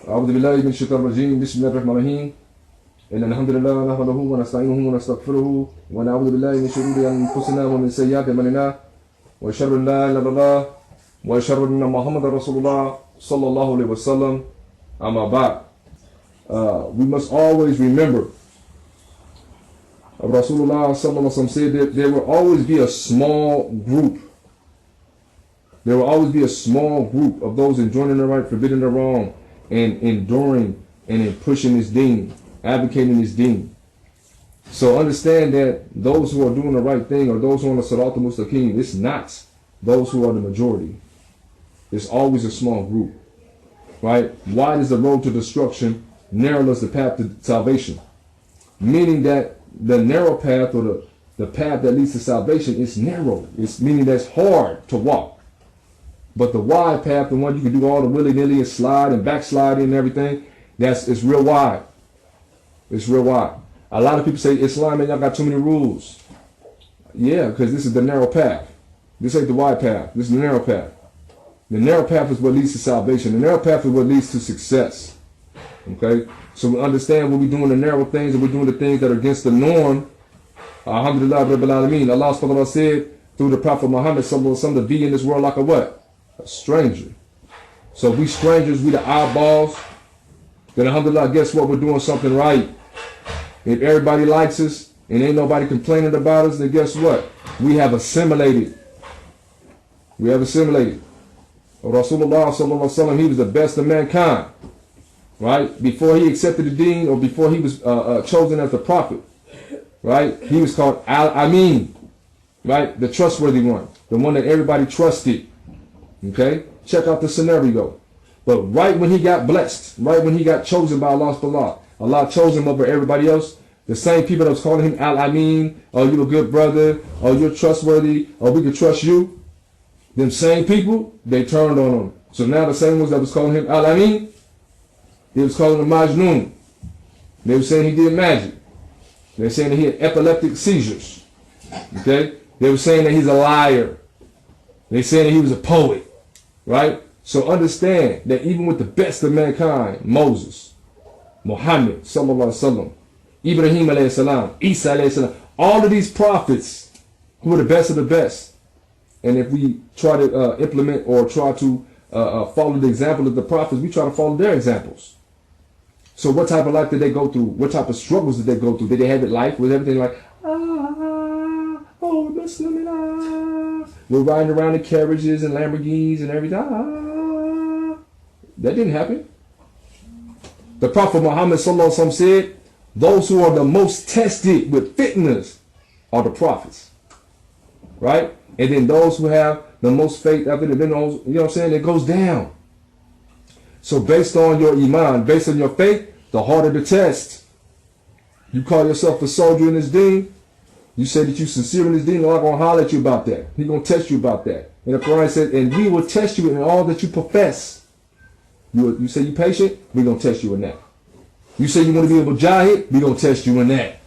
أعوذ بالله من الشيطان الرجيم بسم الله الرحمن الرحيم إن الحمد لله نحمده ونستعينه ونستغفره ونعوذ بالله من شرور أنفسنا ومن سيئات أعمالنا وأشهد أن لا إله إلا الله وأشهد أن محمدا رسول الله صلى الله عليه وسلم. أما بعد, we must always remember Rasulullah sallallahu alaihi wasallam said that there will always be a small group. There will always be a small group of those enjoining the right, forbidding the wrong, and enduring and in pushing this deen, advocating this deen. So understand that those who are doing the right thing or those who are on the Sirat al-Mustaqim, it's not those who are the majority. It's always a small group. Right? Wide is the road to destruction, narrow is the path to salvation. Meaning that the narrow path or the path that leads to salvation is narrow. It's meaning that's hard to walk. But the wide path, the one you can do all the willy-nilly and slide and backsliding and everything, it's real wide. It's real wide. A lot of people say, Islam, man, y'all got too many rules. Yeah, because this is the narrow path. This ain't the wide path. This is the narrow path. The narrow path is what leads to salvation. The narrow path is what leads to success. Okay? So we understand when we're doing the narrow things and we're doing the things that are against the norm. Alhamdulillah, Rabbil Alameen. Allah subhanahu wa ta'ala said through the Prophet Muhammad sallallahu alaihi wasallam to be in this world like a what? A stranger. So if we strangers, we the eyeballs, then alhamdulillah, guess what? We're doing something right. If everybody likes us and ain't nobody complaining about us, then guess what? We have assimilated. We have assimilated. Rasulullah sallallahu alaihi wasallam, he was the best of mankind. Right? Before he accepted the deen or before he was chosen as the prophet. Right? He was called Al-Ameen. Right? The trustworthy one. The one that everybody trusted. Okay? Check out the scenario. But right when he got blessed, right when he got chosen by Allah, Allah chose him over everybody else. The same people that was calling him Al-Ameen, oh, you're a good brother, oh, you're trustworthy, oh, we can trust you. Them same people, they turned on him. So now the same ones that was calling him Al-Ameen, they was calling him Majnoon. They were saying he did magic. They were saying that he had epileptic seizures. Okay? They were saying that he's a liar. They were saying that he was a poet. Right? So understand that even with the best of mankind, Moses, Muhammad, sallallahu alaihi wasallam, Ibrahim alayhi salam, Isa alayhi salam, all of these prophets who were the best of the best. And if we try to implement or try to follow the example of the prophets, we try to follow their examples. So what type of life did they go through? What type of struggles did they go through? Did they have it life? Was everything like, oh, Muslim, we're riding around in carriages and Lamborghinis and everything? That didn't happen. The Prophet Muhammad sallallahu alaihi wasallam said, those who are the most tested with fitness are the prophets. Right? And then those who have the most faith after the, you know what I'm saying? It goes down. So based on your iman, based on your faith, the harder the test. You call yourself a soldier in this deen. You say that you sincere in this deen. Allah gonna holler at you about that. He gonna test you about that. And the Quran said, and we will test you in all that you profess. You say you patient, we gonna test you in that. You say you want to be a mujahid, we gonna test you in that.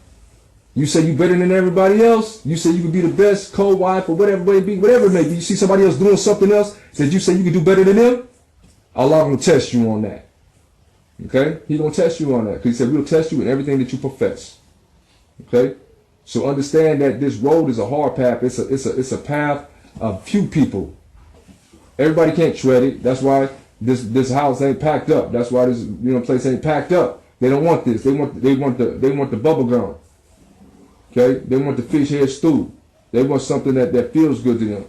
You say you better than everybody else. You say you could be the best co-wife or whatever it may be, whatever it may be. You see somebody else doing something else that you say you can do better than them. Allah gonna test you on that. Okay? He gonna test you on that. Because he said we'll test you in everything that you profess. Okay? So understand that this road is a hard path. It's a path of few people. Everybody can't tread it. That's why this house ain't packed up. That's why this place ain't packed up. They don't want this. They want the bubble gum. Okay? They want the fish head stew. They want something that feels good to them.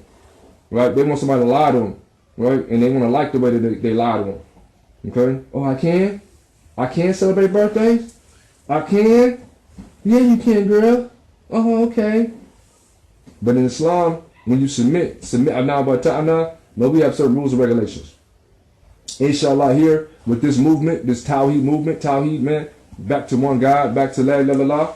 Right? They want somebody to lie to them. Right? And they want to like the way that they lie to them. Okay? Oh, I can? I can celebrate birthdays? I can? Yeah, you can, girl. Oh, okay. But in Islam, when you submit, no, we have certain rules and regulations. Inshallah, here with this movement, this Tawheed movement, Tawheed, man, back to one God, back to La ilaha illallah.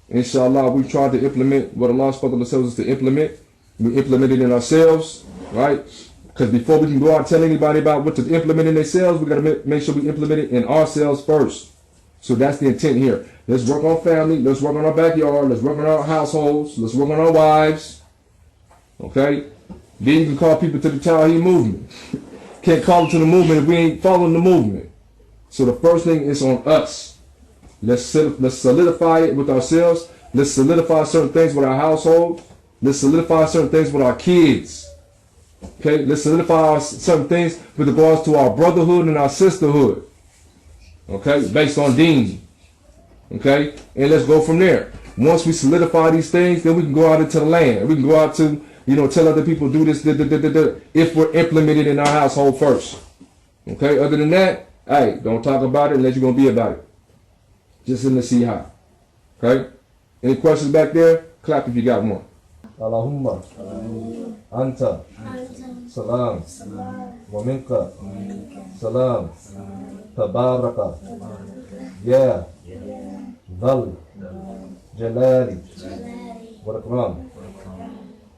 Inshallah, we try to implement what Allah subhanahu wa ta'ala tells us to implement. We implement it in ourselves, right? Because before we can go out and tell anybody about what to implement in themselves, we got to make sure we implement it in ourselves first. So that's the intent here. Let's work on family. Let's work on our backyard. Let's work on our households. Let's work on our wives. Okay? Then you can call people to the Tawheed movement. Can't call them to the movement if we ain't following the movement. So the first thing is on us. Let's solidify it with ourselves. Let's solidify certain things with our household. Let's solidify certain things with our kids. Okay, let's solidify certain things with regards to our brotherhood and our sisterhood. Okay, based on deen. Okay, and let's go from there. Once we solidify these things, then we can go out into the land. We can go out to, tell other people do this, if we're implemented in our household first. Okay, other than that, hey, don't talk about it unless you're going to be about it. Just in the see how. Okay, any questions back there? Clap if you got one. Allahumma anta salam wa minka salam tabaraka ya dhal jalali wal ikram